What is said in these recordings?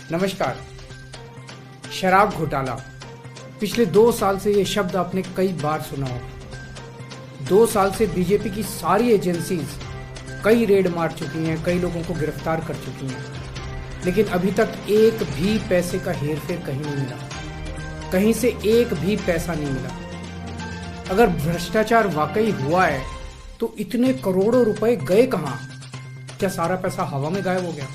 नमस्कार। शराब घोटाला, पिछले 2 साल से ये शब्द आपने कई बार सुना होगा। 2 साल से बीजेपी की सारी एजेंसीज कई रेड मार चुकी हैं, कई लोगों को गिरफ्तार कर चुकी हैं, लेकिन अभी तक एक भी पैसे का हेरफेर कहीं नहीं मिला, कहीं से एक भी पैसा नहीं मिला। अगर भ्रष्टाचार वाकई हुआ है तो इतने करोड़ों रुपए गए कहाँ? क्या सारा पैसा हवा में गायब हो गया?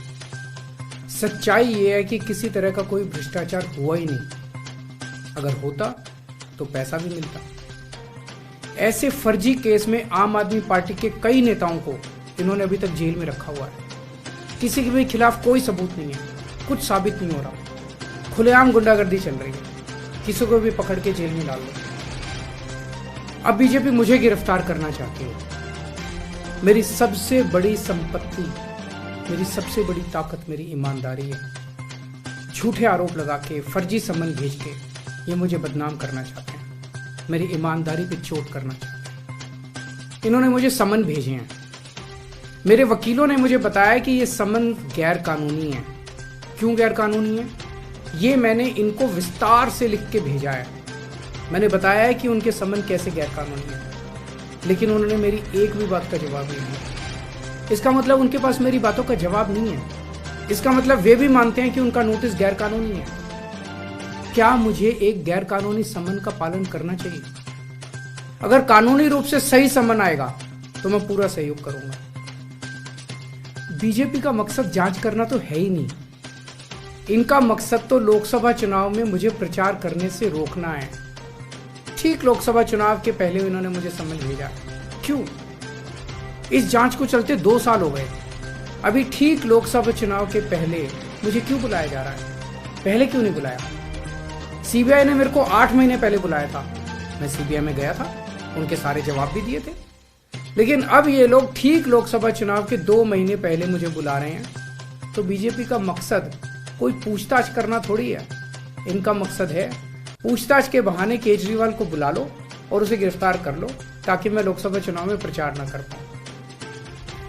सच्चाई ये है कि किसी तरह का कोई भ्रष्टाचार हुआ ही नहीं। अगर होता तो पैसा भी मिलता। ऐसे फर्जी केस में आम आदमी पार्टी के कई नेताओं को इन्होंने अभी तक जेल में रखा हुआ है। किसी के भी खिलाफ कोई सबूत नहीं है, कुछ साबित नहीं हो रहा, खुलेआम गुंडागर्दी चल रही है, किसी को भी पकड़ के जेल में डाल दो। अब बीजेपी मुझे गिरफ्तार करना चाहती है। मेरी सबसे बड़ी संपत्ति, मेरी सबसे बड़ी ताकत मेरी ईमानदारी है। झूठे आरोप लगा के, फर्जी सम्मन भेज के ये मुझे बदनाम करना चाहते हैं, मेरी ईमानदारी पे चोट करना चाहते हैं। इन्होंने मुझे सम्मन भेजे हैं। मेरे वकीलों ने मुझे बताया कि ये सम्मन गैर कानूनी है। क्यों गैर कानूनी है? ये मैंने इनको विस्तार से लिख के भेजा है। मैंने बताया है कि उनके सम्मन कैसे गैर कानूनी है, लेकिन उन्होंने मेरी एक भी बात का जवाब नहीं दिया। इसका मतलब उनके पास मेरी बातों का जवाब नहीं है। इसका मतलब वे भी मानते हैं कि उनका नोटिस गैर कानूनी है। क्या मुझे एक गैर कानूनी सम्मन का पालन करना चाहिए? अगर कानूनी रूप से सही सम्मन आएगा तो मैं पूरा सहयोग करूंगा। बीजेपी का मकसद जांच करना तो है ही नहीं। इनका मकसद तो लोकसभा चुनाव में मुझे प्रचार करने से रोकना है। ठीक लोकसभा चुनाव के पहले इन्होंने मुझे सम्मन भेजा। क्यों? इस जांच को चलते 2 साल हो गए। अभी ठीक लोकसभा चुनाव के पहले मुझे क्यों बुलाया जा रहा है? पहले क्यों नहीं बुलाया? सीबीआई ने मेरे को 8 महीने पहले बुलाया था। मैं सीबीआई में गया था, उनके सारे जवाब भी दिए थे। लेकिन अब ये लोग ठीक लोकसभा चुनाव के 2 महीने पहले मुझे बुला रहे हैं। तो बीजेपी का मकसद कोई पूछताछ करना थोड़ी है। इनका मकसद है पूछताछ के बहाने केजरीवाल को बुला लो और उसे गिरफ्तार कर लो, ताकि मैं लोकसभा चुनाव में प्रचार न कर पाऊं।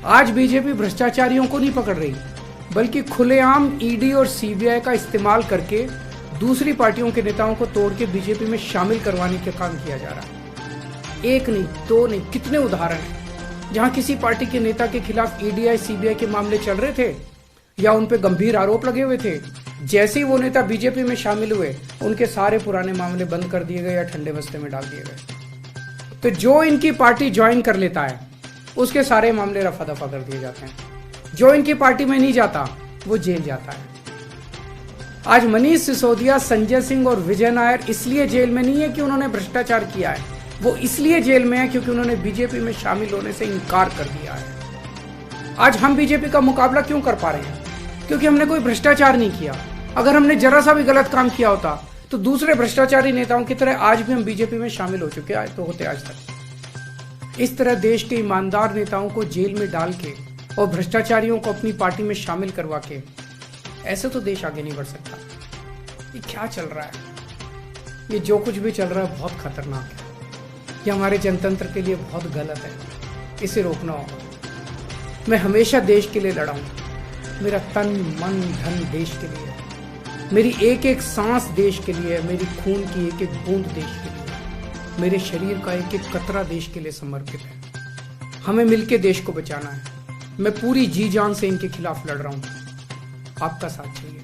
आज बीजेपी भ्रष्टाचारियों को नहीं पकड़ रही, बल्कि खुलेआम ईडी और सीबीआई का इस्तेमाल करके दूसरी पार्टियों के नेताओं को तोड़ के बीजेपी में शामिल करवाने का काम किया जा रहा है। एक नहीं, 2 नहीं, कितने उदाहरण हैं जहां किसी पार्टी के नेता के खिलाफ ईडी सीबीआई के मामले चल रहे थे या उन पे गंभीर आरोप लगे हुए थे। जैसे ही वो नेता बीजेपी में शामिल हुए, उनके सारे पुराने मामले बंद कर दिए गए या ठंडे बस्ते में डाल दिए गए। तो जो इनकी पार्टी ज्वाइन कर लेता है उसके सारे मामले रफा दफा कर दिए जाते हैं। जो इनकी पार्टी में नहीं जाता वो जेल जाता है। आज मनीष सिसोदिया, संजय सिंह और विजय नायर इसलिए जेल में नहीं है कि उन्होंने भ्रष्टाचार किया है, वो इसलिए जेल में है क्योंकि उन्होंने बीजेपी में शामिल होने से इनकार कर दिया है। आज हम बीजेपी का मुकाबला क्यों कर पा रहे हैं? क्योंकि हमने कोई भ्रष्टाचार नहीं किया। अगर हमने जरा सा भी गलत काम किया होता तो दूसरे भ्रष्टाचारी नेताओं की तरह आज भी हम बीजेपी में शामिल हो चुके होते आज तक। इस तरह देश के ईमानदार नेताओं को जेल में डाल के और भ्रष्टाचारियों को अपनी पार्टी में शामिल करवा के ऐसे तो देश आगे नहीं बढ़ सकता। ये क्या चल रहा है? ये जो कुछ भी चल रहा है बहुत खतरनाक है। ये हमारे जनतंत्र के लिए बहुत गलत है। इसे रोकना होगा। मैं हमेशा देश के लिए लड़ा हूं। मेरा तन मन धन देश के लिए है। मेरी एक एक सांस देश के लिए है। मेरी खून की एक एक बूंद देश के लिए, मेरे शरीर का एक एक कतरा देश के लिए समर्पित है। हमें मिलकर देश को बचाना है। मैं पूरी जी जान से इनके खिलाफ लड़ रहा हूं। आपका साथ चाहिए।